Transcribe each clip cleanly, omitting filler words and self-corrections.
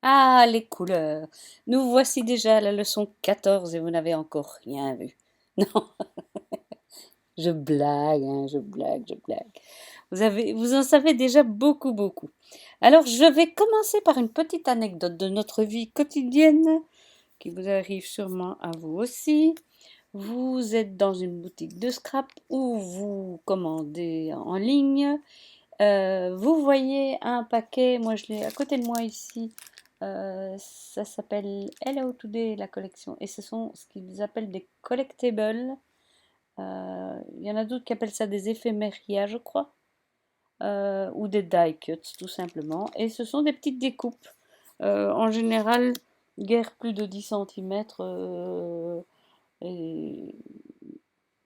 Ah, les couleurs. Nous voici déjà à la leçon 14 et vous n'avez encore rien vu. Non, je blague, hein, je blague, je blague. Vous en savez déjà beaucoup, beaucoup. Alors, je vais commencer par une petite anecdote de notre vie quotidienne qui vous arrive sûrement à vous aussi. Vous êtes dans une boutique de scrap ou vous commandez en ligne. Vous voyez un paquet, moi je l'ai à côté de moi ici. Ça s'appelle Hello Today, la collection. Et ce sont ce qu'ils appellent des collectibles. Il y en a d'autres qui appellent ça des éphéméria, je crois. Ou des die cuts, tout simplement. Et ce sont des petites découpes. En général, guère plus de 10 centimètres. Et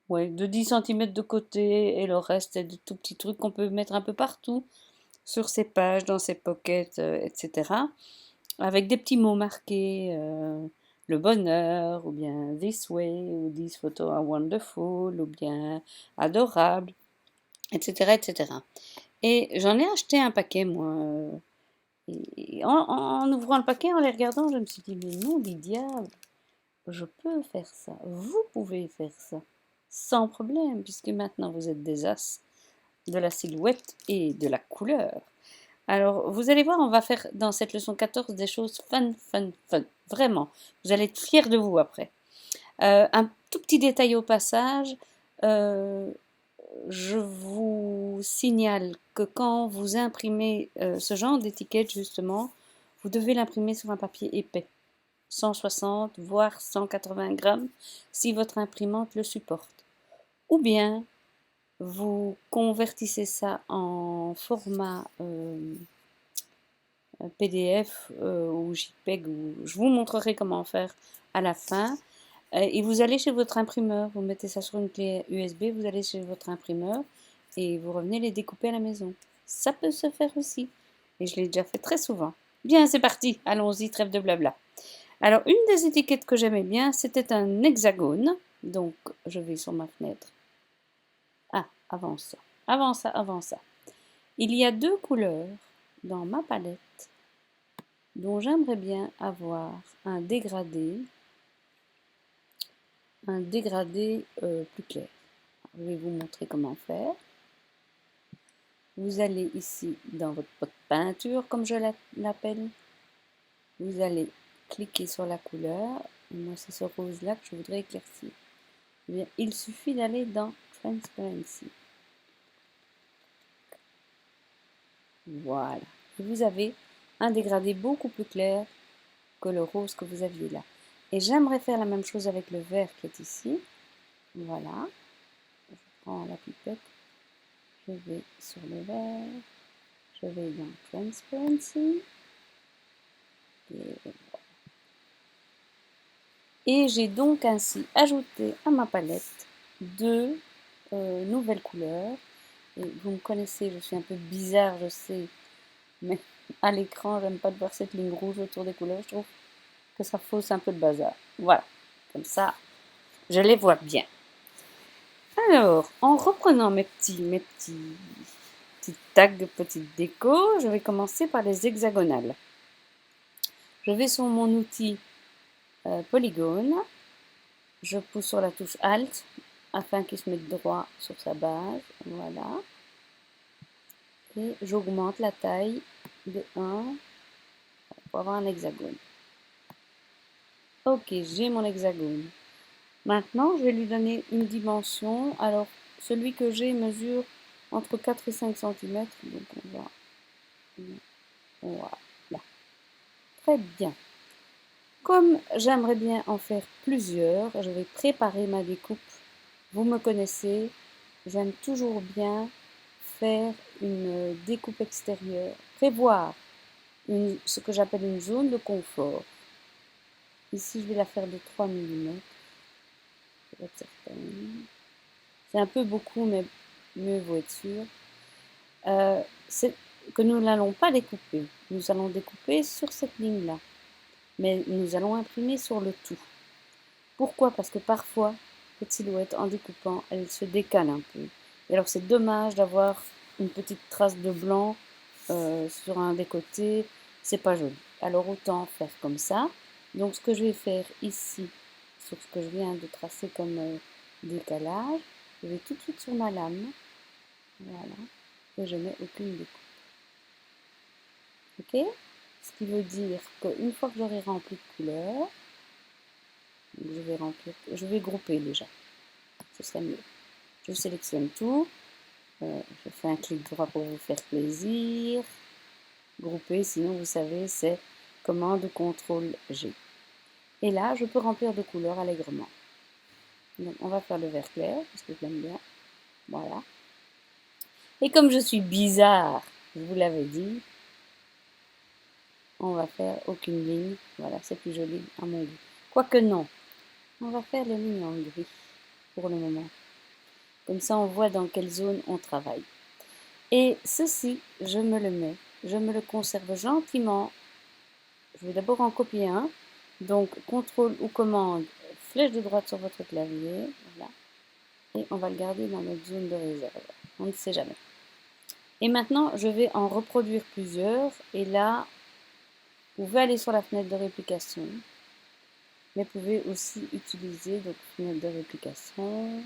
ouais, de 10 centimètres de côté. Et le reste, c'est des tout petits trucs qu'on peut mettre un peu partout sur ses pages, dans ses pockets, etc. Avec des petits mots marqués, le bonheur, ou bien this way, ou these photos are wonderful, ou bien adorable, etc. etc. Et j'en ai acheté un paquet, moi. Et en ouvrant le paquet, en les regardant, je me suis dit, mais non, Lydia, je peux faire ça. Vous pouvez faire ça. Sans problème, puisque maintenant vous êtes des as de la silhouette et de la couleur. Alors, vous allez voir, on va faire dans cette leçon 14 des choses fun, fun, fun. Vraiment. Vous allez être fiers de vous après. Un tout petit détail au passage. euh, je vous signale que quand vous imprimez ce genre d'étiquette, justement, vous devez l'imprimer sur un papier épais. 160 voire 180 grammes si votre imprimante le supporte. Ou bien, vous convertissez ça en format PDF ou JPEG, je vous montrerai comment faire à la fin. Et vous allez chez votre imprimeur, vous mettez ça sur une clé USB, vous allez chez votre imprimeur et vous revenez les découper à la maison. Ça peut se faire aussi. Et je l'ai déjà fait très souvent. Bien, c'est parti, allons-y, trêve de blabla. Alors, une des étiquettes que j'aimais bien, c'était un hexagone. Donc, je vais sur ma fenêtre. Ah, avant ça, avant ça, avant ça. Il y a deux couleurs dans ma palette dont j'aimerais bien avoir un dégradé plus clair. Je vais vous montrer comment faire. Vous allez ici dans votre pot de peinture, comme je l'appelle. Vous allez cliquer sur la couleur. Moi, c'est ce rose-là que je voudrais éclaircir. Eh bien, il suffit d'aller dans Transparency. Voilà. Et vous avez un dégradé beaucoup plus clair que le rose que vous aviez là. Et j'aimerais faire la même chose avec le vert qui est ici. Voilà. Je prends la pipette. Je vais sur le vert. Je vais dans Transparency. Et j'ai donc ainsi ajouté à ma palette deux nouvelles couleurs. Et vous me connaissez, je suis un peu bizarre, je sais. Mais à l'écran, j'aime pas de voir cette ligne rouge autour des couleurs. Je trouve que ça fausse un peu le bazar. Voilà. Comme ça, je les vois bien. Alors, en reprenant petites tags de petites déco, je vais commencer par les hexagonales. Je vais sur mon outil polygone. Je pousse sur la touche Alt afin qu'il se mette droit sur sa base. Voilà. Et j'augmente la taille de 1 pour avoir un hexagone. Ok, j'ai mon hexagone. Maintenant, je vais lui donner une dimension. Alors, celui que j'ai mesure entre 4 et 5 cm. Donc, on va... Voilà. Très bien. Comme j'aimerais bien en faire plusieurs, je vais préparer ma découpe. Vous me connaissez, j'aime toujours bien faire une découpe extérieure, prévoir ce que j'appelle une zone de confort. Ici, je vais la faire de 3 mm. C'est un peu beaucoup, mais mieux vaut être sûr. C'est que nous n'allons pas découper. Nous allons découper sur cette ligne-là. Mais nous allons imprimer sur le tout. Pourquoi? Parce que parfois, cette silhouette, en découpant, elle se décale un peu. Et alors, c'est dommage d'avoir une petite trace de blanc sur un des côtés. C'est pas joli. alors autant faire comme ça. Donc ce que je vais faire ici, sur ce que je viens de tracer comme décalage, je vais tout de suite sur ma lame, voilà, et je mets aucune découpe. Ok? Ce qui veut dire qu'une fois que j'aurai rempli de couleurs, je vais grouper déjà, ce serait mieux. Je sélectionne tout, je fais un clic droit pour vous faire plaisir, grouper, sinon vous savez c'est commande CTRL G. Et là je peux remplir de couleurs allègrement. Donc on va faire le vert clair, parce que je l'aime bien, voilà. Et comme je suis bizarre, je vous l'avais dit, on va faire aucune ligne, voilà, c'est plus joli à mon goût. Quoique non, on va faire les lignes en gris pour le moment. Comme ça, on voit dans quelle zone on travaille. Et ceci, je me le mets, je me le conserve gentiment. Je vais d'abord en copier un. Donc, CTRL ou commande, flèche de droite sur votre clavier. Voilà. Et on va le garder dans notre zone de réserve. On ne sait jamais. Et maintenant, je vais en reproduire plusieurs. Et là, vous pouvez aller sur la fenêtre de réplication. Mais vous pouvez aussi utiliser donc fenêtre de réplication.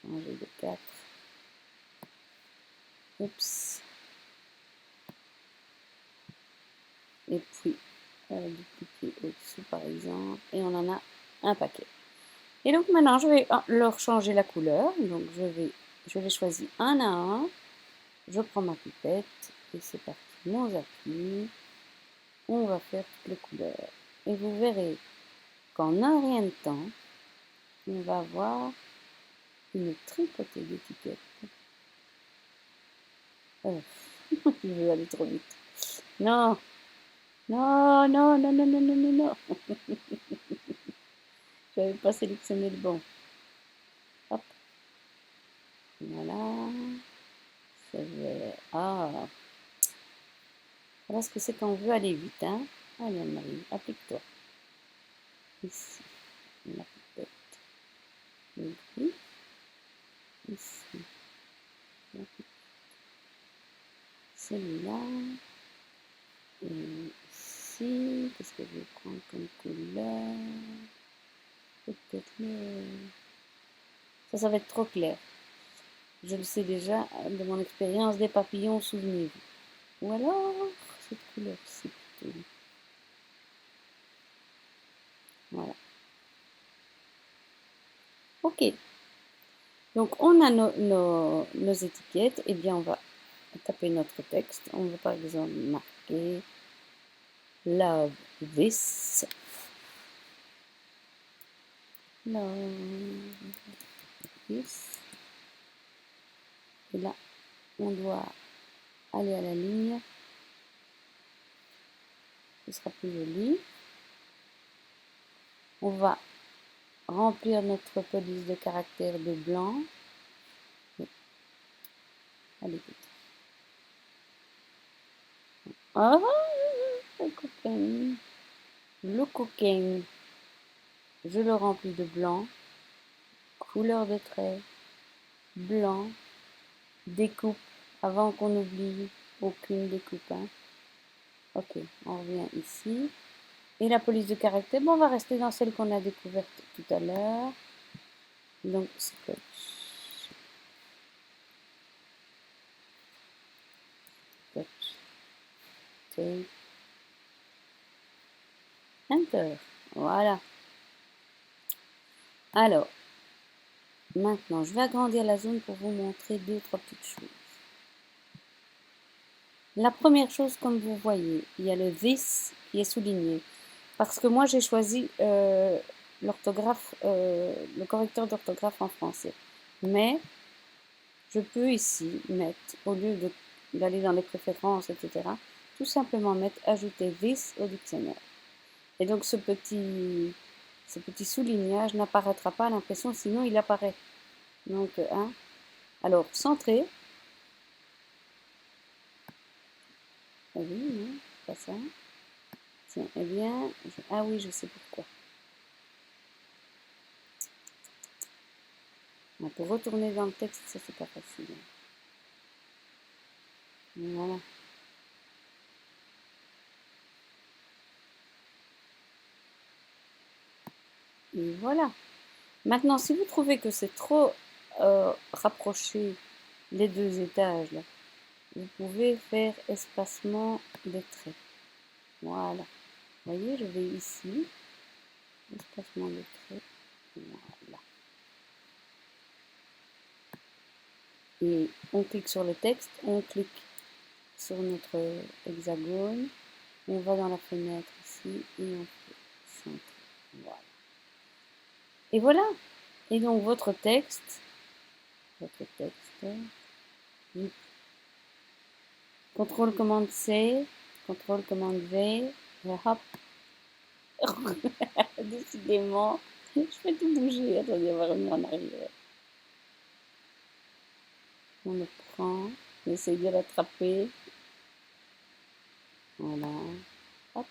Ranger de 4. Oups. Et puis, dupliquer au-dessus par exemple. Et on en a un paquet. Et donc maintenant, je vais leur changer la couleur. Donc je les choisis un à un. Je prends ma pipette et c'est parti. Mon appuie. On va faire toutes les couleurs. Et vous verrez qu'en un rien de temps, on va avoir une tripotée d'étiquettes. Je vais aller trop vite. Non, non, non, non, non, non, non, non, non. Je n'avais pas sélectionné le bon. Hop. Voilà. C'est vert. Ah. Voilà ce que c'est quand on veut aller vite, hein. Allez, Anne-Marie, applique-toi. Ici, la pipette. Le gris. Ici, la pipette. Celui-là. Et ici, qu'est-ce que je vais prendre comme couleur? Peut-être le... Ça va être trop clair. Je le sais déjà de mon expérience des papillons, souvenez-vous. Ou alors, cette couleur-ci plutôt. Voilà. Ok. Donc, on a nos étiquettes. Eh bien, on va taper notre texte. On va par exemple marquer Love this. Love this. Et là, on doit aller à la ligne. Ce sera plus joli. On va remplir notre police de caractères de blanc. Allez, ah, le coquin. Le coquin. Je le remplis de blanc. Couleur de trait. Blanc. Découpe. Avant qu'on oublie aucune découpe. Hein. Ok, on revient ici. Et la police de caractère, bon, on va rester dans celle qu'on a découverte tout à l'heure. Donc, scotch. Scotch. Tape. Enter. Voilà. Alors, maintenant, je vais agrandir la zone pour vous montrer deux, trois petites choses. La première chose, comme vous voyez, il y a le this qui est souligné. Parce que moi, j'ai choisi l'orthographe, le correcteur d'orthographe en français. Mais, je peux ici mettre, au lieu d'aller dans les préférences, etc., tout simplement mettre ajouter this au dictionnaire. Et donc, ce petit soulignage n'apparaîtra pas à l'impression, sinon il apparaît. Donc, hein. Alors, centrer. Ah oui, non, pas ça. Tiens, eh bien, ah oui, je sais pourquoi. Pour retourner dans le texte, ça c'est pas facile. Voilà. Et voilà. Maintenant, si vous trouvez que c'est trop rapproché les deux étages, là, vous pouvez faire espacement des traits. Voilà. Vous voyez, je vais ici, espacement des traits. Voilà. Et on clique sur le texte, on clique sur notre hexagone, on va dans la fenêtre ici et on fait centre. Voilà. Et voilà. Et donc votre texte, contrôle commande C, contrôle commande V, et hop. Décidément, je fais tout bouger. Attendez, on va revenir en arrière. On le prend, on essaye de l'attraper. Voilà. Hop.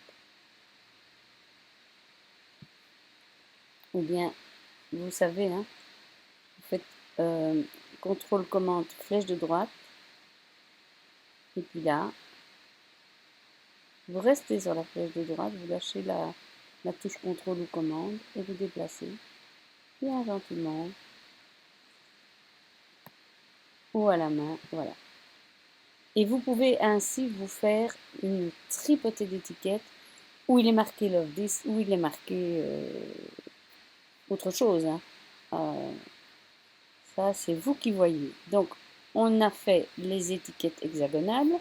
Ou bien, vous savez, hein, vous faites contrôle commande flèche de droite. Et puis là, vous restez sur la flèche de droite, vous lâchez la touche contrôle ou commande et vous déplacez bien gentiment ou à la main, voilà. Et vous pouvez ainsi vous faire une tripotée d'étiquettes où il est marqué Love This, où il est marqué autre chose. Hein. Ça, c'est vous qui voyez. Donc, on a fait les étiquettes hexagonales.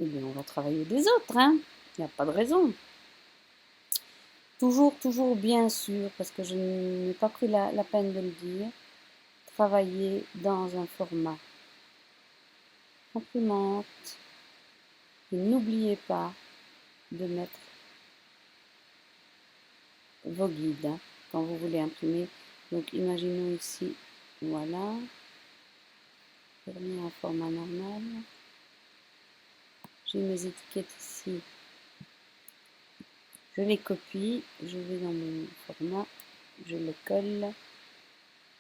Et bien, on va travailler des autres. Hein. Il n'y a pas de raison. Toujours, toujours bien sûr, parce que je n'ai pas pris la peine de le dire, travailler dans un format imprimante. Et n'oubliez pas de mettre vos guides hein, quand vous voulez imprimer. Donc, imaginons ici, voilà, terminer en format normal. J'ai mes étiquettes ici. Je les copie, je vais dans mon format, je les colle.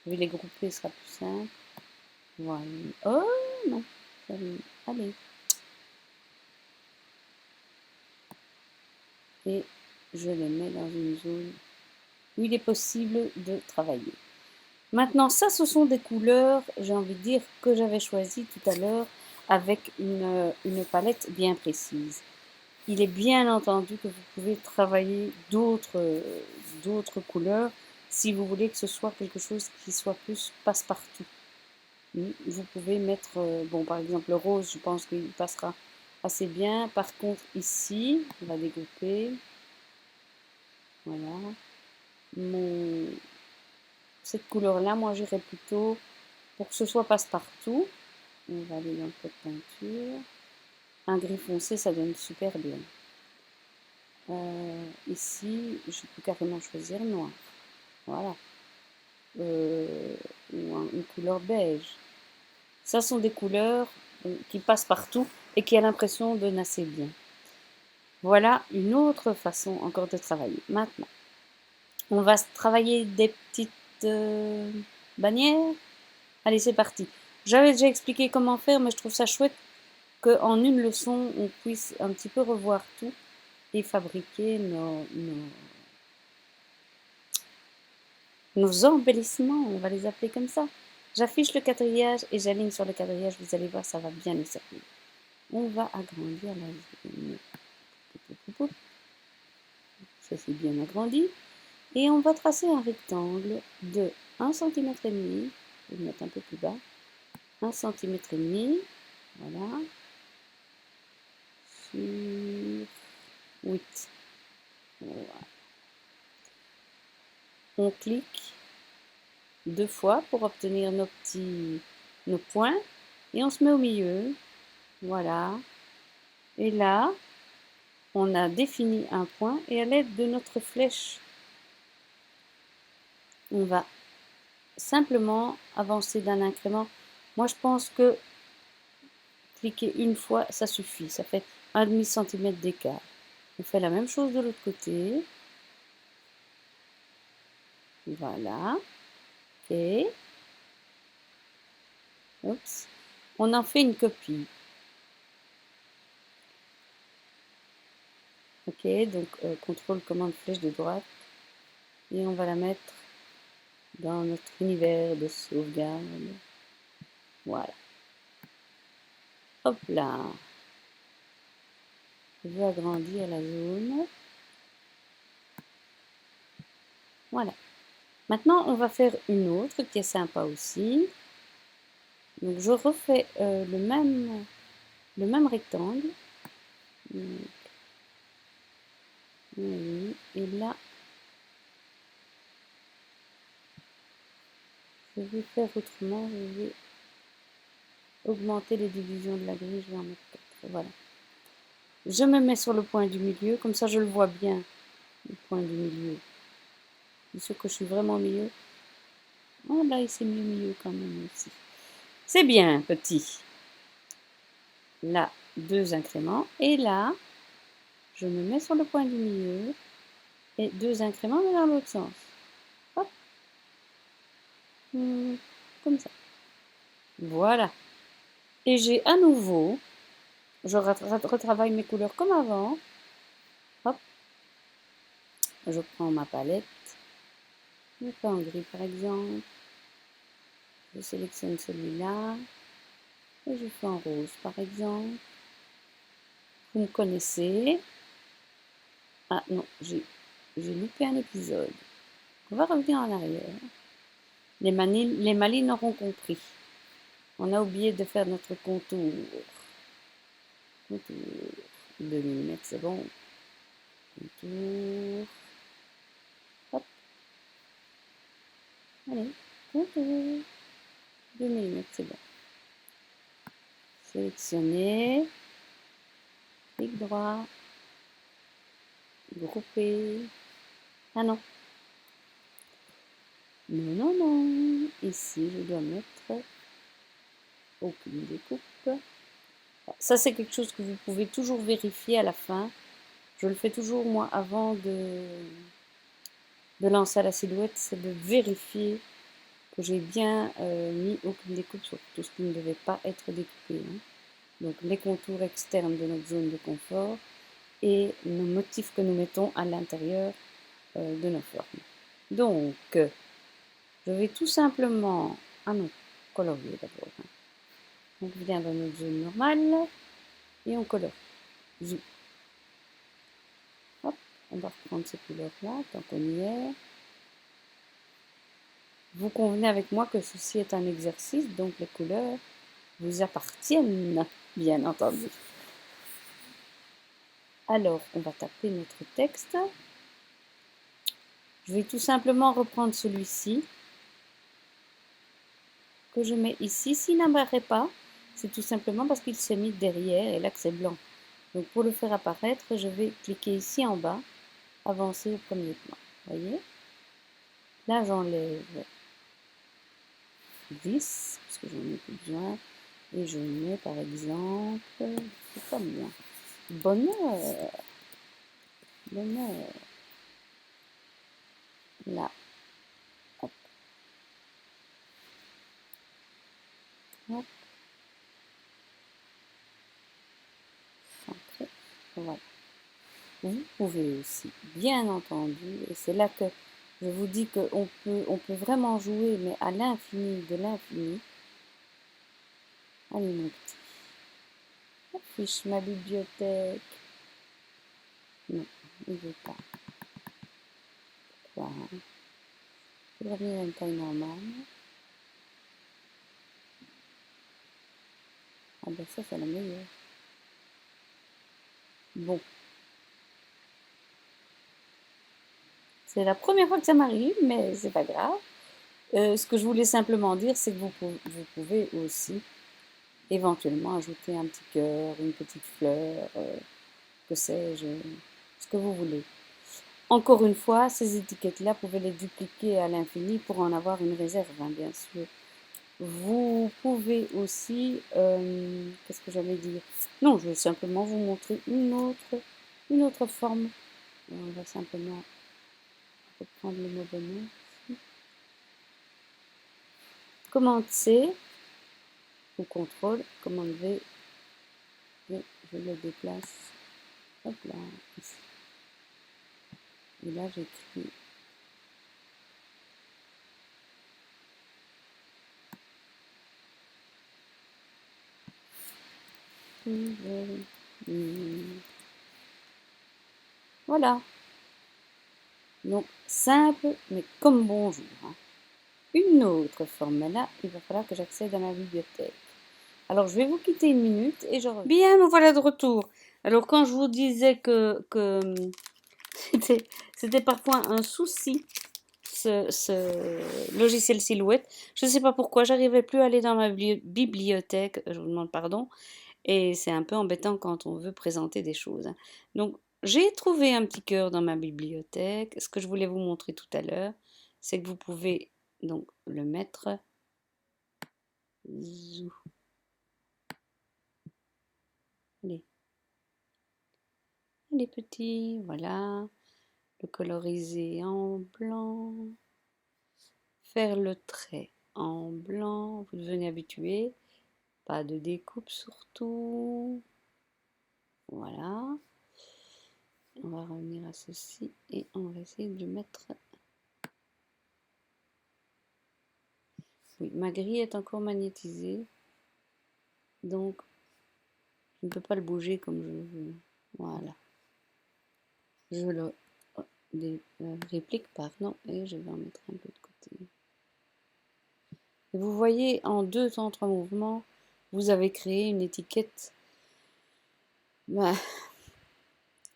Je vais les grouper, ce sera plus simple. Voilà. Oh non, allez. Et je les mets dans une zone où il est possible de travailler. Maintenant, ça, ce sont des couleurs, j'ai envie de dire, que j'avais choisies tout à l'heure avec une palette bien précise. Il est bien entendu que vous pouvez travailler d'autres couleurs si vous voulez que ce soit quelque chose qui soit plus passe-partout. Vous pouvez mettre, bon par exemple le rose, je pense qu'il passera assez bien. Par contre ici, on va découper. Voilà. Cette couleur-là, moi j'irais plutôt pour que ce soit passe-partout. On va aller dans le pot de peinture. Un gris foncé, ça donne super bien. Ici, je peux carrément choisir noir. Voilà. Ou une couleur beige. Ça sont des couleurs qui passent partout et qui a l'impression de nasser bien. Voilà une autre façon encore de travailler. Maintenant, on va travailler des petites bannières. Allez, c'est parti. J'avais déjà expliqué comment faire, mais je trouve ça chouette qu'en une leçon, on puisse un petit peu revoir tout et fabriquer nos embellissements, on va les appeler comme ça. J'affiche le quadrillage et j'aligne sur le quadrillage, vous allez voir, ça va bien nous servir. On va agrandir la zone. Ça c'est bien agrandi. Et on va tracer un rectangle de 1,5 cm. Je vais le mettre un peu plus bas. 1,5 cm. Voilà. Sur 8. Voilà. On clique 2 fois pour obtenir nos points. Et on se met au milieu. Voilà. Et là, on a défini un point. Et à l'aide de notre flèche, on va simplement avancer d'un incrément. Moi, je pense que cliquer une fois, ça suffit. Ça fait 1,5 cm d'écart. On fait la même chose de l'autre côté. Voilà. Ok. Oups. On en fait une copie. Ok, donc contrôle commande flèche de droite. Et on va la mettre dans notre univers de sauvegarde. Voilà. Hop là. Je vais agrandir la zone. Voilà. Maintenant, on va faire une autre qui est sympa aussi. Donc, je refais le même rectangle. Et là, je vais faire autrement. Je vais augmenter les divisions de la grille. Je vais en mettre 4. Voilà. Je me mets sur le point du milieu. Comme ça, je le vois bien. Le point du milieu. C'est sûr que je suis vraiment au milieu. Oh, là, il s'est mis au milieu quand même aussi. C'est bien, petit. Là, 2 incréments. Et là, je me mets sur le point du milieu. Et 2 incréments, mais dans l'autre sens. Hop. Comme ça. Voilà. Et j'ai à nouveau, je retravaille mes couleurs comme avant. Hop. Je prends ma palette. Je fais en gris par exemple. Je sélectionne celui-là. Et je fais en rose par exemple. Vous me connaissez. Ah non, j'ai loupé un épisode. On va revenir en arrière. Les malines auront compris. On a oublié de faire notre contour. Contour. 2 mm, c'est bon. Contour. Hop. Allez, contour. 2 mm, c'est bon. Sélectionner. Clic droit. Grouper. Ah non. Non, non, non. Ici, je dois mettre aucune découpe. Ça, c'est quelque chose que vous pouvez toujours vérifier à la fin. Je le fais toujours, moi, avant de lancer la silhouette, c'est de vérifier que j'ai bien mis aucune découpe sur tout ce qui ne devait pas être découpé. Hein. Donc, les contours externes de notre zone de confort et nos motifs que nous mettons à l'intérieur de nos formes. Donc, je vais tout simplement... Ah non, colorier d'abord. Hein. Donc, on vient dans notre zone normale et on colore. Zoom. Hop, on va reprendre ces couleurs-là, tant qu'on y est. Vous convenez avec moi que ceci est un exercice, donc les couleurs vous appartiennent, bien entendu. Alors, on va taper notre texte. Je vais tout simplement reprendre celui-ci, que je mets ici. S'il n'apparaît pas, c'est tout simplement parce qu'il s'est mis derrière et là que c'est blanc. Donc, pour le faire apparaître, je vais cliquer ici en bas, avancer au premier plan. Vous voyez? Là, j'enlève 10, parce que j'en ai plus besoin. Et je mets par exemple, c'est comme moi, bonheur, bonheur, là, hop, hop, centré, voilà. Vous pouvez aussi, bien entendu, et c'est là que je vous dis qu'on peut vraiment jouer, mais à l'infini de l'infini. Allez mon petit, affiche ma bibliothèque. Non, il ne veut pas. Pourquoi hein? Je vais revenir à une taille normale. Ah ben ça c'est la meilleure. Bon. C'est la première fois que ça m'arrive, mais c'est pas grave. Ce que je voulais simplement dire, c'est que vous pouvez aussi éventuellement ajouter un petit cœur, une petite fleur, que sais-je, ce que vous voulez. Encore une fois, ces étiquettes-là, vous pouvez les dupliquer à l'infini pour en avoir une réserve, hein, bien sûr. Vous pouvez aussi, qu'est-ce que j'allais dire? Non, je vais simplement vous montrer une autre forme. On va simplement reprendre le mot bonheur. Commande C ou contrôle, commande V, et je le déplace, hop là, ici. Et là j'écris Voilà. Donc, simple, mais comme bonjour. Hein. Une autre forme, mais là, il va falloir que j'accède à ma bibliothèque. Alors, je vais vous quitter une minute et je reviens. Bien, me voilà de retour. Alors, quand je vous disais que c'était parfois un souci, ce logiciel Silhouette, je ne sais pas pourquoi, j'arrivais plus à aller dans ma bibliothèque, je vous demande pardon, et c'est un peu embêtant quand on veut présenter des choses. Hein. Donc, j'ai trouvé un petit cœur dans ma bibliothèque. Ce que je voulais vous montrer tout à l'heure, c'est que vous pouvez donc le mettre. Allez, les petits, voilà. Le coloriser en blanc. Faire le trait en blanc. Vous devenez habitué. Pas de découpe surtout. Voilà. On va revenir à ceci et on va essayer de le mettre. Oui, ma grille est encore magnétisée. Donc, je ne peux pas le bouger comme je veux. Voilà. Je le réplique, pardon, et je vais en mettre un peu de côté. Et vous voyez, en 2 temps 3 mouvements, vous avez créé une étiquette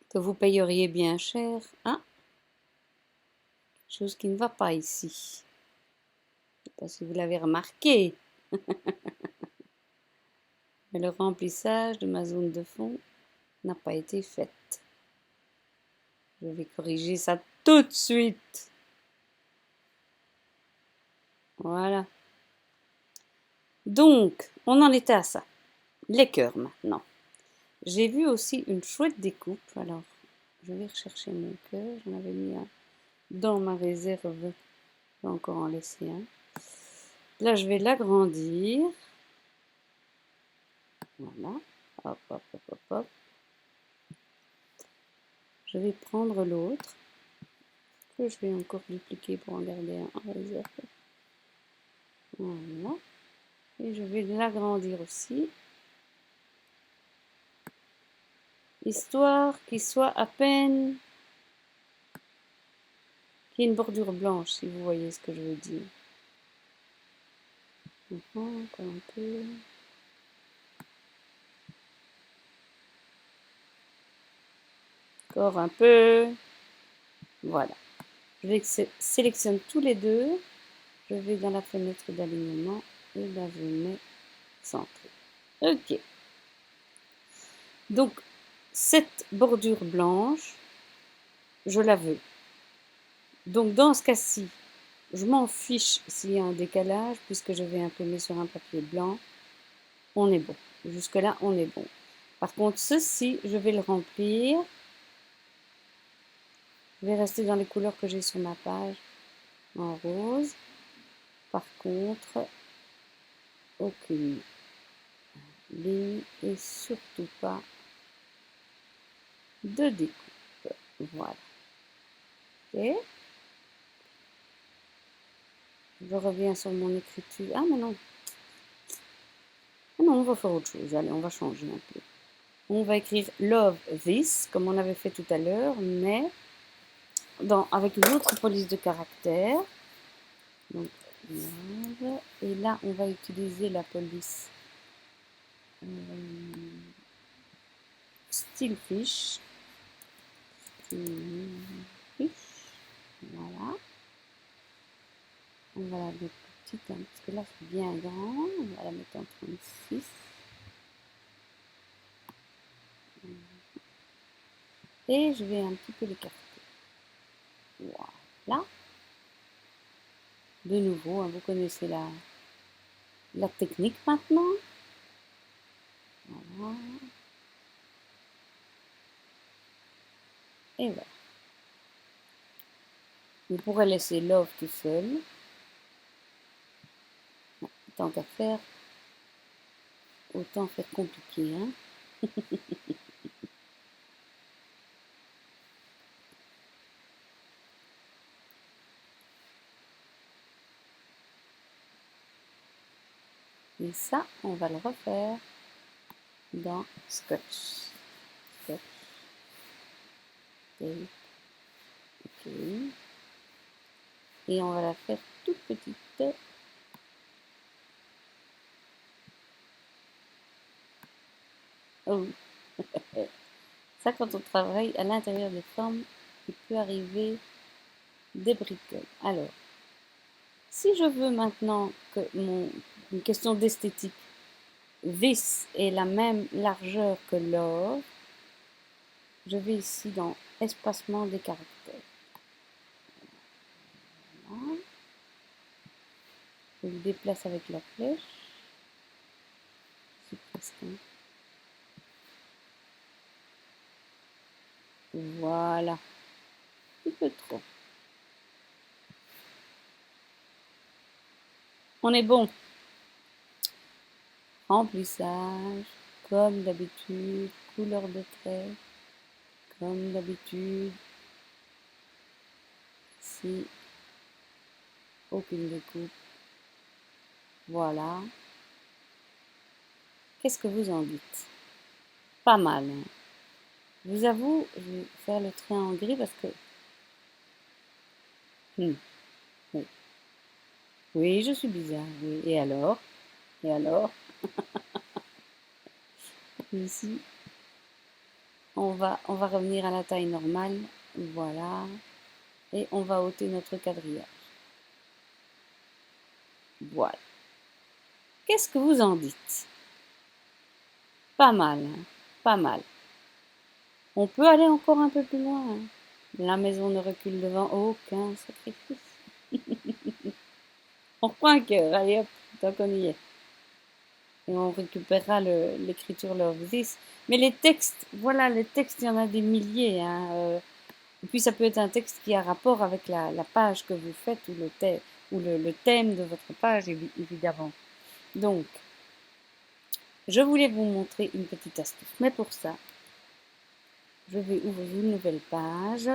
que vous payeriez bien cher. Hein? Chose qui ne va pas ici. Je ne sais pas si vous l'avez remarqué. Mais le remplissage de ma zone de fond n'a pas été fait. Je vais corriger ça tout de suite. Voilà. Donc, on en était à ça. Les cœurs maintenant. J'ai vu aussi une chouette découpe. Alors, je vais rechercher mon cœur. J'en avais mis un dans ma réserve. Je vais encore en laisser un. Là, je vais l'agrandir. Voilà. Hop, hop, hop, hop, hop. Je vais prendre l'autre. Que je vais encore dupliquer pour en garder un en réserve. Voilà. Et je vais l'agrandir aussi. Histoire qu'il soit à peine... qu'il y ait une bordure blanche, si vous voyez ce que je veux dire. Encore un peu. Encore un peu. Voilà. Je sélectionne tous les deux. Je vais dans la fenêtre d'alignement et là je mets centré. Ok. Donc, cette bordure blanche, je la veux. Donc, dans ce cas-ci, je m'en fiche s'il y a un décalage puisque je vais imprimer sur un papier blanc. On est bon. Jusque-là, on est bon. Par contre, ceci, je vais le remplir. Je vais rester dans les couleurs que j'ai sur ma page en rose. Par contre, aucune ligne et surtout pas de découpe. Voilà. Ok. Je reviens sur mon écriture. Ah, mais non. Ah non, on va faire autre chose. Allez, on va changer un peu. On va écrire Love This, comme on avait fait tout à l'heure, mais avec une autre police de caractère. Donc, love. Et là, on va utiliser la police Stillfish. Voilà. On va la mettre petite, hein, parce que là c'est bien grand. On va la mettre en 36. Et je vais un petit peu l'écarter. Voilà. De nouveau, hein, vous connaissez la technique maintenant. Voilà. Et voilà. On pourrait laisser Love tout seul. Bon, tant qu'à faire, autant faire compliqué. Hein. Et ça, on va le refaire. dans Sketch. Sketch. Tape. Ok. Et on va la faire toute petite. Oh. Ça, quand on travaille à l'intérieur des formes, il peut arriver des bricoles. Alors, si je veux maintenant que une question d'esthétique, vis ait la même largeur que l'or, je vais ici dans espacement des caractères. Voilà. Je le déplace avec la flèche. C'est presque un. Voilà. Un petit peu trop. On est bon. Remplissage, comme d'habitude. Couleur de trait, comme d'habitude. Ici, aucune découpe. Voilà. Qu'est-ce que vous en dites? Pas mal. Hein? Je vous avoue, je vais faire le trait en gris parce que... oui. Oui, je suis bizarre. Oui. Et alors? Et alors? Ici, on va revenir à la taille normale. Voilà. Et on va ôter notre quadrillage. Voilà. Qu'est-ce que vous en dites? Pas mal, hein? Pas mal. On peut aller encore un peu plus loin. Hein? La maison ne recule devant aucun sacrifice. On reprend un cœur, allez hop, tant qu'on y est. Et on récupérera l'écriture Love This. Mais les textes, voilà, les textes, il y en a des milliers. Hein. Et puis ça peut être un texte qui a rapport avec la page que vous faites ou le thème de votre page, évidemment. Donc, je voulais vous montrer une petite astuce. Mais pour ça, je vais ouvrir une nouvelle page.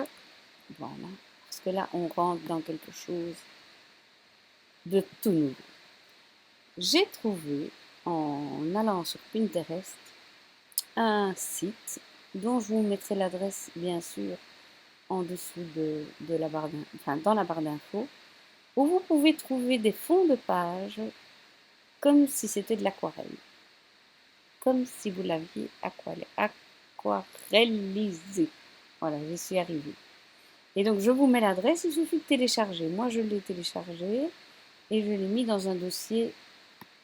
Voilà. Parce que là, on rentre dans quelque chose de tout nouveau. J'ai trouvé, en allant sur Pinterest, un site dont je vous mettrai l'adresse, bien sûr, en dessous de la barre enfin, dans la barre d'infos, où vous pouvez trouver des fonds de page comme si c'était de l'aquarelle. Comme si vous l'aviez aquarellisé. Voilà, j'y suis arrivée. Et donc, je vous mets l'adresse, il suffit de télécharger. Moi, je l'ai téléchargé et je l'ai mis dans un dossier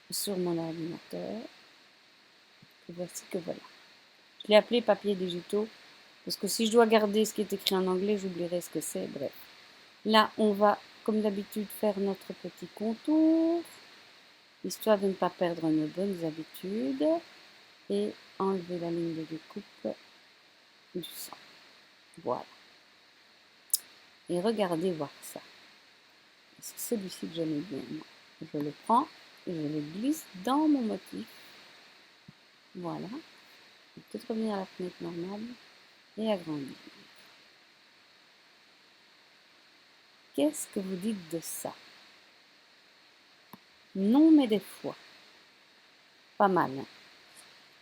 sur mon ordinateur. Et voici que voilà. Je l'ai appelé papier digitaux parce que si je dois garder ce qui est écrit en anglais, j'oublierai ce que c'est. Bref. Là, on va, comme d'habitude, faire notre petit contour, histoire de ne pas perdre nos bonnes habitudes et enlever la ligne de découpe du centre. Voilà. Et regardez voir ça. C'est celui-ci que j'aime bien. Je le prends et je le glisse dans mon motif. Voilà. Je vais peut-être revenir à la fenêtre normale et agrandir. Qu'est-ce que vous dites de ça? Non, mais des fois. Pas mal. Hein.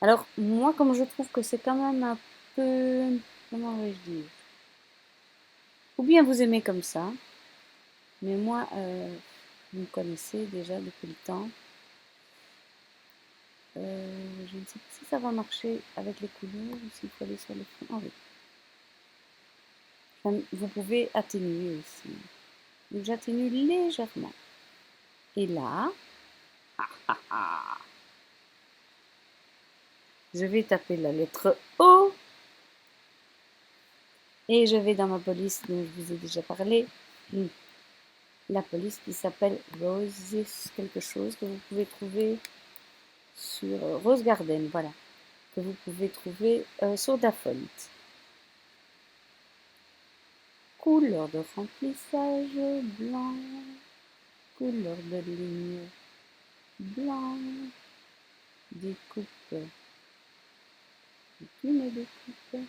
Alors, moi, comme je trouve que c'est quand même un peu... Comment vais-je dire? Ou bien vous aimez comme ça. Mais moi, vous me connaissez déjà depuis le temps. Je ne sais pas si ça va marcher avec les couleurs ou s'il faut aller sur le fond. Ah oui. Vous pouvez atténuer aussi. Donc j'atténue légèrement. Et là, je vais taper la lettre O. Et je vais dans ma police dont je vous ai déjà parlé. La police qui s'appelle Roses quelque chose que vous pouvez trouver sur Rose Garden, voilà. Que vous pouvez trouver sur Dafont. Couleur de remplissage blanc. Couleur de ligne blanc. Découpe. Une découpe.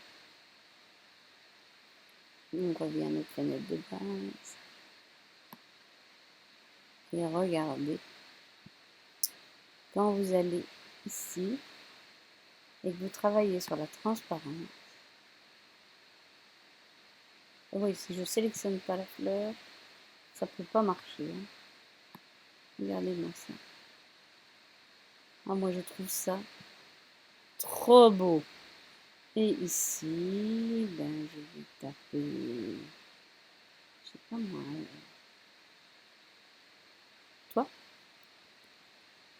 On revient à notre fenêtre de base. Et regardez. Quand vous allez ici, et que vous travaillez sur la transparence, oui, si je sélectionne pas la fleur, ça peut pas marcher. Hein. Regardez-moi ça. Ah, moi, je trouve ça trop beau. Et ici, ben, je vais taper, je sais pas moi, toi,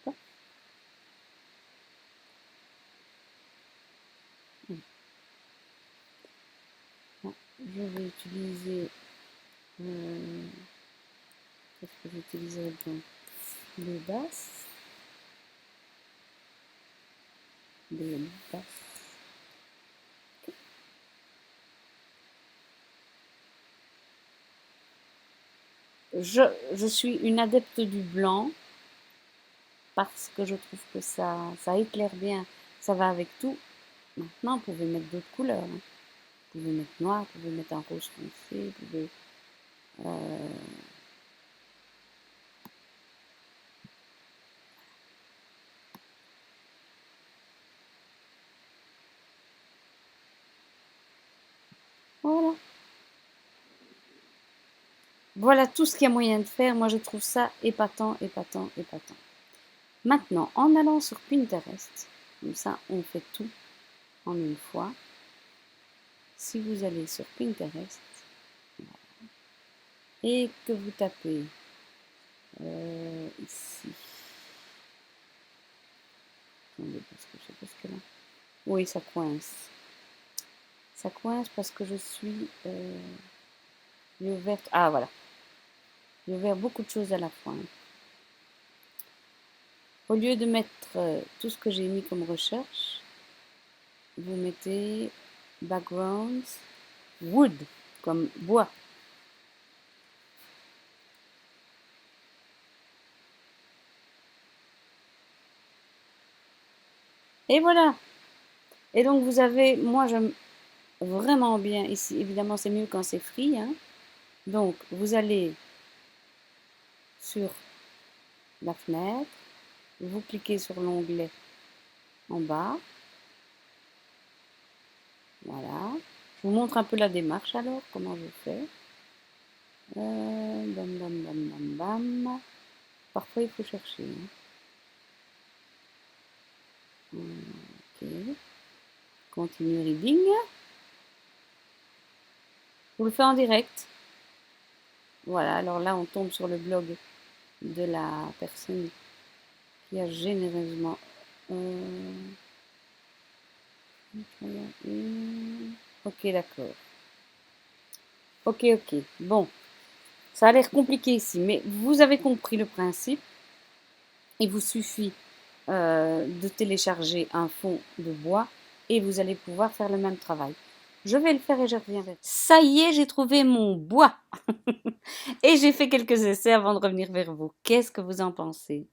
toi. Ah, je vais utiliser, qu'est-ce que j'utiliserai donc? Les basses, les basses. Je suis une adepte du blanc parce que je trouve que ça éclaire bien, ça va avec tout. Maintenant, vous pouvez mettre d'autres couleurs. Hein. Vous pouvez mettre noir, vous pouvez mettre un rose foncé, vous pouvez... euh, voilà. Voilà tout ce qu'il y a moyen de faire. Moi, je trouve ça épatant, épatant, épatant. Maintenant, en allant sur Pinterest, comme ça, on fait tout en une fois. Si vous allez sur Pinterest et que vous tapez ici, attendez, parce que je sais pas ce que là. Oui, ça coince. Ça coince parce que je suis j'ai ouvert. Ah voilà, j'ai ouvert beaucoup de choses à la fois. Au lieu de mettre tout ce que j'ai mis comme recherche, vous mettez backgrounds wood comme bois. Et voilà. Et donc vous avez, moi j'aime vraiment bien ici. Évidemment c'est mieux quand c'est free. Hein. Donc vous allez sur la fenêtre, vous cliquez sur l'onglet en bas. Voilà. Je vous montre un peu la démarche alors, comment je fais. Bam, bam, bam, bam, bam. Parfois il faut chercher. Hein. Ok. Continue reading. Je vous le fais en direct. Voilà, alors là on tombe sur le blog de la personne qui a généreusement... ok, d'accord. Ok, ok. Bon, ça a l'air compliqué ici, mais vous avez compris le principe. Il vous suffit de télécharger un fond de bois et vous allez pouvoir faire le même travail. Je vais le faire et je reviendrai. Ça y est, j'ai trouvé mon bois. Et j'ai fait quelques essais avant de revenir vers vous. Qu'est-ce que vous en pensez?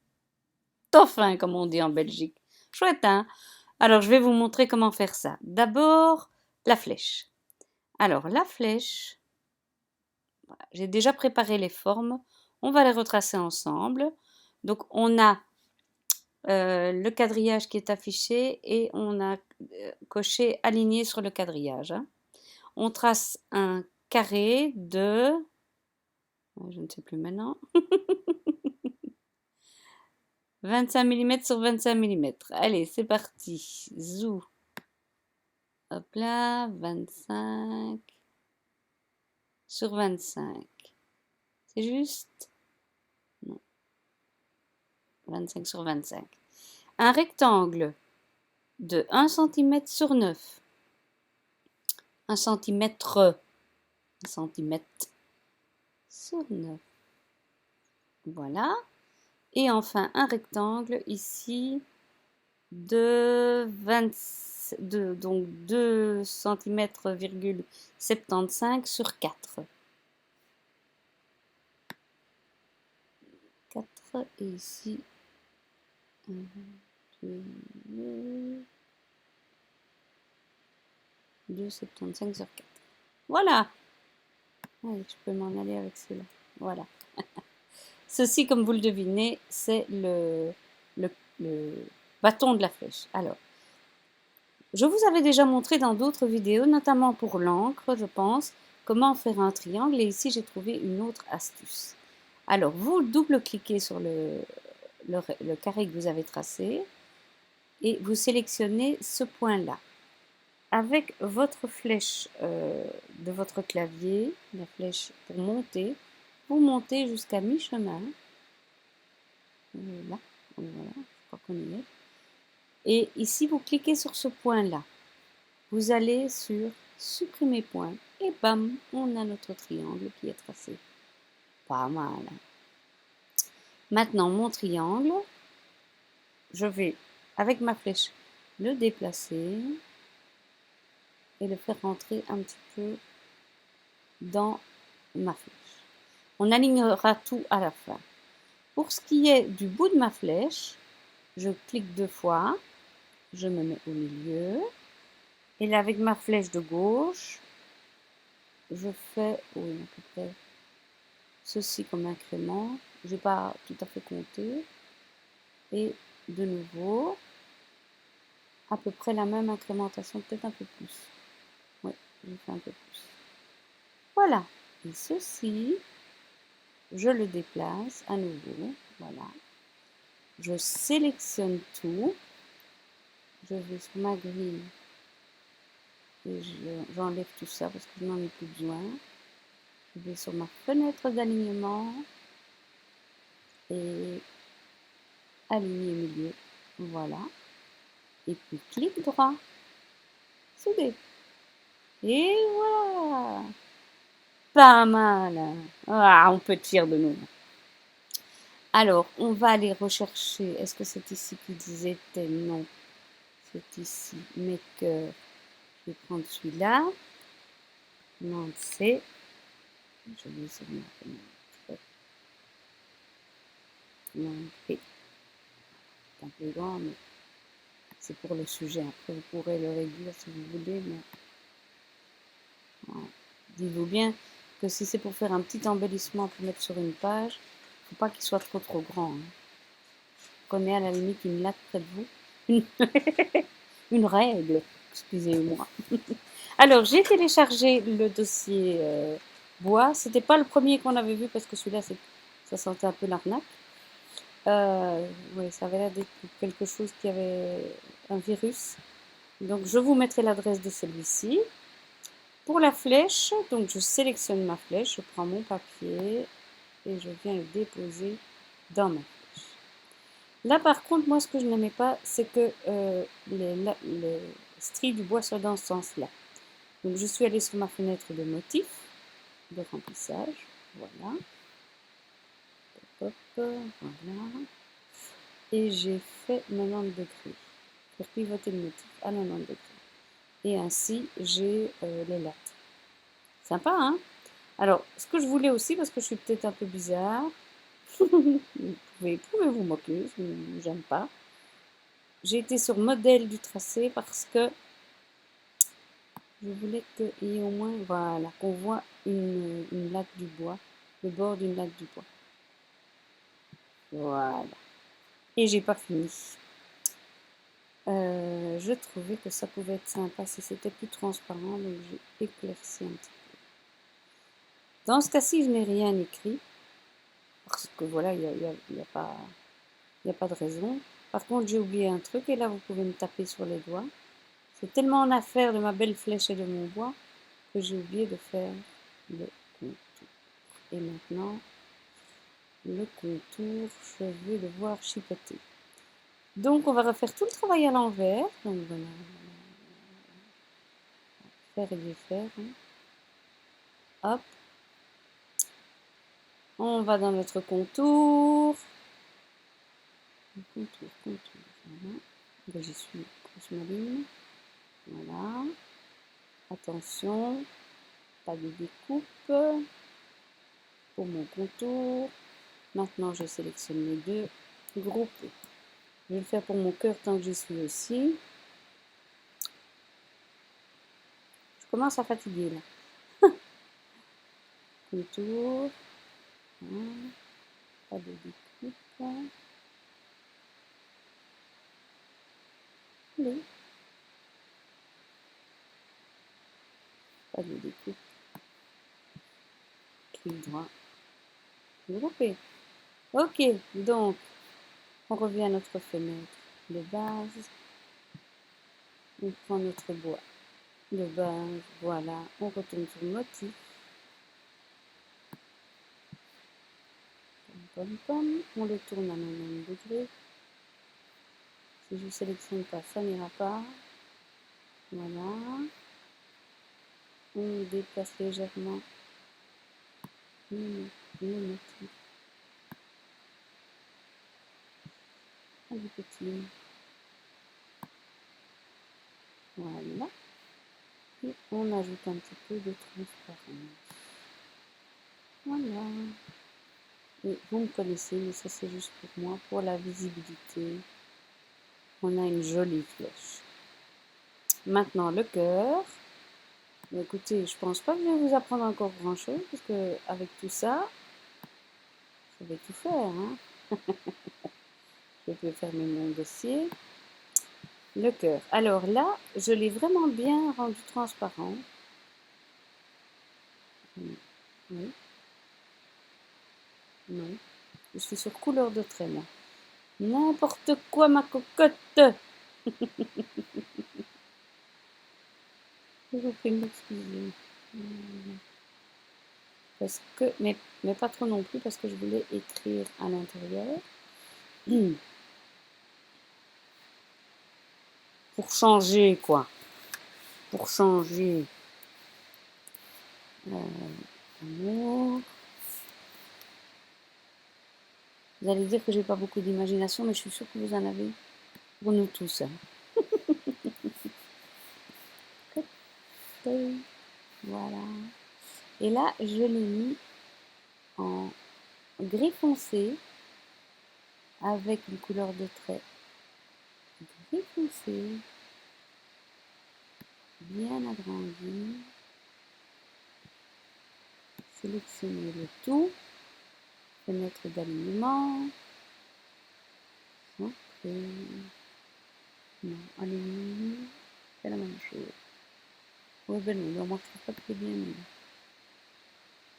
Toffin, comme on dit en Belgique. Chouette, hein? Alors, je vais vous montrer comment faire ça. D'abord, la flèche. Alors, la flèche, voilà, j'ai déjà préparé les formes. On va les retracer ensemble. Donc, on a le quadrillage qui est affiché et on a coché aligné sur le quadrillage. Hein. On trace un carré de... Je ne sais plus maintenant. 25 mm sur 25 mm. Allez, c'est parti. Zou. Hop là, 25 sur 25. C'est juste? Non, 25 sur 25. Un rectangle de 1 cm sur 9. 1 cm. 1 cm sur 9. Voilà. Et enfin, un rectangle ici de 22, donc 2 cm,75 sur 4. 4 et ici 2,75 sur 4. Voilà. Allez, je peux m'en aller avec cela. Voilà. Ceci, comme vous le devinez, c'est le bâton de la flèche. Alors, Je vous avais déjà montré dans d'autres vidéos, notamment pour l'encre, je pense, comment faire un triangle. Et ici, j'ai trouvé une autre astuce. Alors, vous double-cliquez sur le carré que vous avez tracé et vous sélectionnez ce point-là. Avec votre flèche de votre clavier, la flèche pour monter, vous montez jusqu'à mi-chemin. Là, voilà, je crois qu'on y est. Et ici, vous cliquez sur ce point-là. Vous allez sur supprimer point et bam, on a notre triangle qui est tracé. Pas mal. Maintenant, mon triangle, je vais, avec ma flèche, le déplacer et le faire rentrer un petit peu dans ma flèche. On alignera tout à la fin. Pour ce qui est du bout de ma flèche, je clique 2 fois, je me mets au milieu, et là avec ma flèche de gauche, je fais à peu près ceci comme incrément, j'ai pas tout à fait compté, et de nouveau, à peu près la même incrémentation, peut-être un peu plus. Oui, j'ai fait un peu plus. Voilà, et ceci, je le déplace à nouveau, voilà. Je sélectionne tout, je vais sur ma grille et j'enlève tout ça parce que je n'en ai plus besoin. Je vais sur ma fenêtre d'alignement et aligner milieu, voilà. Et puis clic droit, souder. Et voilà, pas mal. Ah, on peut être fier de nous. Alors, on va aller rechercher, est-ce que c'est ici qu'ils disaient non, c'est ici, mais que je vais prendre celui-là. Non, c'est, je vais sur ma fenêtre. Non, c'est un peu grand, mais c'est pour le sujet. Après, vous pourrez le réduire si vous voulez, mais voilà. Dites-vous bien que si c'est pour faire un petit embellissement pour mettre sur une page, il ne faut pas qu'il soit trop grand. Hein. Prenez à la limite une latte près de vous. Une règle, excusez-moi. Alors, j'ai téléchargé le dossier bois. C'était pas le premier qu'on avait vu parce que celui-là, ça sentait un peu l'arnaque. Oui, ça avait l'air d'être quelque chose qui avait un virus. Donc, je vous mettrai l'adresse de celui-ci. Pour la flèche, donc je sélectionne ma flèche, je prends mon papier et je viens le déposer dans ma flèche. Là, par contre, moi, ce que je n'aimais pas, c'est que les stries du bois soient dans ce sens-là. Donc, je suis allée sur ma fenêtre de motif, de remplissage, voilà. Hop, voilà. Et j'ai fait 90 degrés pour pivoter le motif à 90 degrés. Et ainsi, j'ai les lattes. Sympa, hein? Alors, ce que je voulais aussi, parce que je suis peut-être un peu bizarre, vous pouvez vous moquer, j'aime pas. J'ai été sur modèle du tracé parce que je voulais qu'il y ait au moins, voilà, qu'on voit une latte du bois, le bord d'une latte du bois. Voilà. Et j'ai pas fini. Je trouvais que ça pouvait être sympa si c'était plus transparent, donc j'ai éclairci un petit peu. Dans ce cas-ci, je n'ai rien écrit, parce que voilà, il n'y a pas de raison. Par contre, j'ai oublié un truc, et là, vous pouvez me taper sur les doigts. C'est tellement en affaire de ma belle flèche et de mon bois que j'ai oublié de faire le contour. Et maintenant, le contour, je vais devoir chipoter. Donc, on va refaire tout le travail à l'envers. Donc, voilà. Faire et défaire. Hein. Hop. On va dans notre contour. Contour. Voilà. Là, j'y suis sur ma ligne. Voilà. Attention. Pas de découpe. Pour mon contour. Maintenant, je sélectionne les deux groupes. Je vais le faire pour mon cœur tant que j'y suis aussi. Je commence à fatiguer là. Contour. Voilà. Pas de découpe. Allez. Pas de découpe. Clic droit. Grouper. Ok, donc on revient à notre fenêtre de base. On prend notre bois de base. Voilà, on retourne sur le motif. On le tourne à 90 degrés. Si je sélectionne pas, ça n'ira pas. Voilà. On déplace légèrement le motif. Un petit. Voilà. Et on ajoute un petit peu de transparence. Voilà. Et vous me connaissez, mais ça c'est juste pour moi, pour la visibilité. On a une jolie flèche. Maintenant le cœur. Écoutez, je pense pas que je vais vous apprendre encore grand chose, parce que avec tout ça, je vais tout faire. Hein. Je peux fermer mon dossier. Le cœur. Alors là, je l'ai vraiment bien rendu transparent. Oui. Non. Je suis sur couleur de trait, moi. N'importe quoi, ma cocotte. Je vous prie de m'excuser. Parce que, mais pas trop non plus, parce que je voulais écrire à l'intérieur. Pour changer, quoi. Pour changer. Amour. Vous allez dire que j'ai pas beaucoup d'imagination, mais je suis sûre que vous en avez. Pour nous tous. Hein. Voilà. Et là, je l'ai mis en gris foncé avec une couleur de trait gris foncé, bien agrandi. Sélectionnez le tout. Fenêtre d'alignement. Centré. Non, alignement. C'est la même chose. Ouais, ben non, moi je trouve pas que c'est bien mis.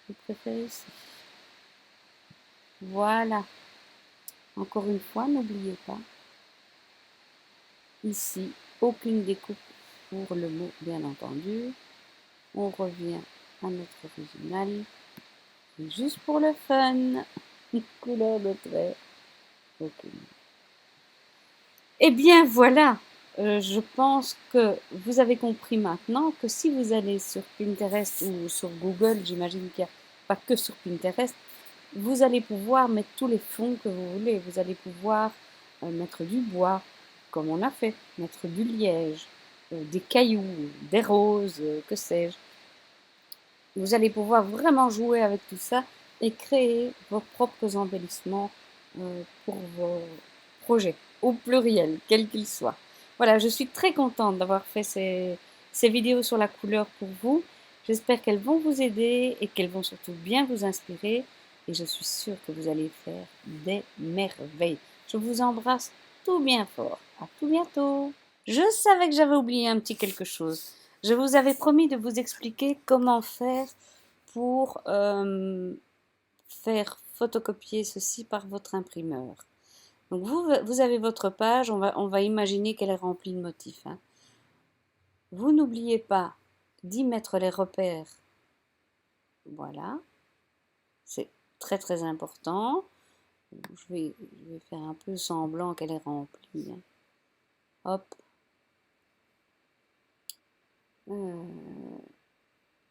Je préfère ici. Voilà. Encore une fois, n'oubliez pas. Ici, aucune découpe pour le mot, bien entendu. On revient à notre original. Et juste pour le fun, une couleur de trait. Aucune. Eh bien voilà, je pense que vous avez compris maintenant que si vous allez sur Pinterest ou sur Google, j'imagine qu'il n'y a pas que sur Pinterest, vous allez pouvoir mettre tous les fonds que vous voulez. Vous allez pouvoir mettre du bois, comme on a fait, mettre du liège, des cailloux, des roses, que sais-je. Vous allez pouvoir vraiment jouer avec tout ça et créer vos propres embellissements pour vos projets, au pluriel, quel qu'il soit. Voilà, je suis très contente d'avoir fait ces vidéos sur la couleur pour vous. J'espère qu'elles vont vous aider et qu'elles vont surtout bien vous inspirer. Et je suis sûre que vous allez faire des merveilles. Je vous embrasse tout bien fort. À tout bientôt. Je savais que j'avais oublié un petit quelque chose. Je vous avais promis de vous expliquer comment faire pour faire photocopier ceci par votre imprimeur. Donc vous avez votre page, on va imaginer qu'elle est remplie de motifs. Hein. Vous n'oubliez pas d'y mettre les repères. Voilà, c'est très très important. Je vais faire un peu semblant qu'elle est remplie. Hein. Hop.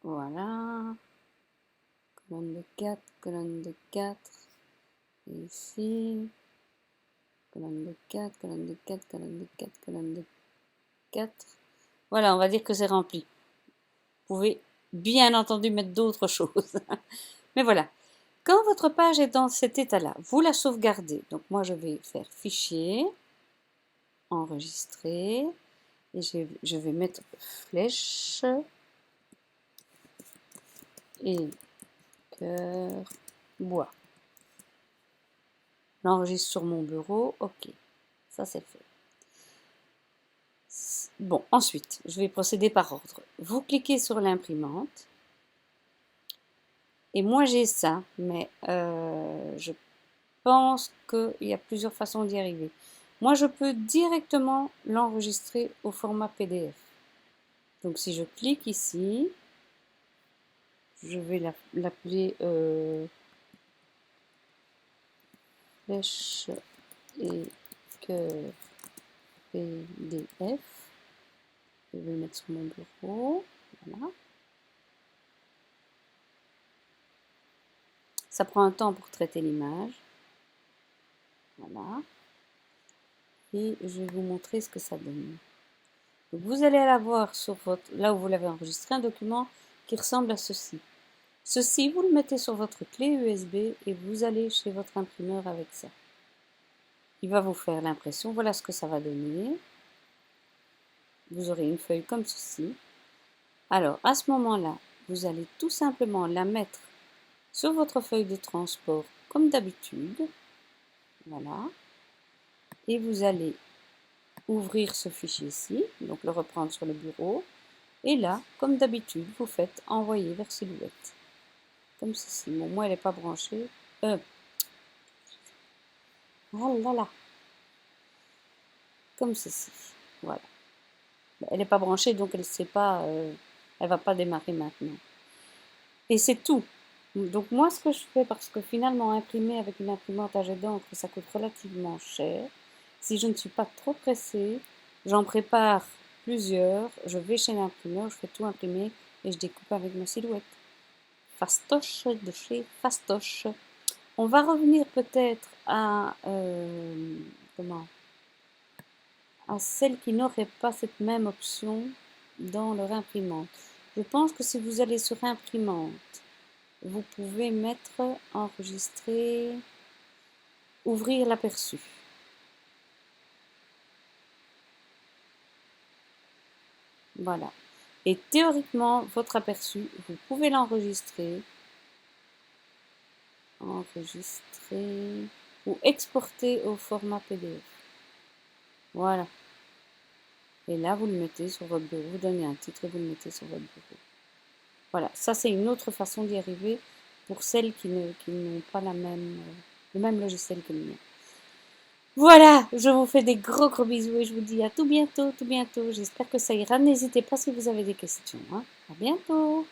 Voilà. Colonne de 4, colonne de 4. Et ici. Colonne de 4, colonne de 4, colonne de 4, colonne de 4. Voilà, on va dire que c'est rempli. Vous pouvez bien entendu mettre d'autres choses. Mais voilà. Quand votre page est dans cet état-là, vous la sauvegardez. Donc moi, je vais faire Fichier, Enregistrer. Et je vais mettre Flèche et Cœur, Bois. J'enregistre sur mon bureau. OK. Ça, c'est fait. Bon, ensuite, je vais procéder par ordre. Vous cliquez sur l'imprimante. Et moi, j'ai ça, mais je pense qu'il y a plusieurs façons d'y arriver. Moi, je peux directement l'enregistrer au format PDF. Donc, si je clique ici, je vais l'appeler flèche et cœur PDF. Je vais le mettre sur mon bureau. Voilà. Ça prend un temps pour traiter l'image. Voilà. Et je vais vous montrer ce que ça donne. Donc vous allez avoir sur là où vous l'avez enregistré un document qui ressemble à ceci. Ceci, vous le mettez sur votre clé USB et vous allez chez votre imprimeur avec ça. Il va vous faire l'impression. Voilà ce que ça va donner. Vous aurez une feuille comme ceci. Alors, à ce moment-là, vous allez tout simplement la mettre sur votre feuille de transport comme d'habitude. Voilà. Et vous allez ouvrir ce fichier-ci, donc le reprendre sur le bureau. Et là, comme d'habitude, vous faites envoyer vers Silhouette. Comme ceci. Bon, moi, elle n'est pas branchée. Ah là là. Comme ceci. Voilà. Elle n'est pas branchée, donc elle sait pas, elle va pas démarrer maintenant. Et c'est tout. Donc moi, ce que je fais, parce que finalement, imprimer avec une imprimante à jet d'encre, ça coûte relativement cher. Si je ne suis pas trop pressée, j'en prépare plusieurs. Je vais chez l'imprimeur, je fais tout imprimer et je découpe avec ma Silhouette. Fastoche de chez Fastoche. On va revenir peut-être à à celles qui n'auraient pas cette même option dans leur imprimante. Je pense que si vous allez sur imprimante, vous pouvez mettre enregistrer, ouvrir l'aperçu. Voilà. Et théoriquement, votre aperçu, vous pouvez l'enregistrer, enregistrer ou exporter au format PDF. Voilà. Et là, vous le mettez sur votre bureau, vous donnez un titre et vous le mettez sur votre bureau. Voilà, ça c'est une autre façon d'y arriver pour celles qui n'ont pas le même logiciel que le mien. Voilà, je vous fais des gros gros bisous et je vous dis à tout bientôt, tout bientôt. J'espère que ça ira. N'hésitez pas si vous avez des questions. Hein. À bientôt.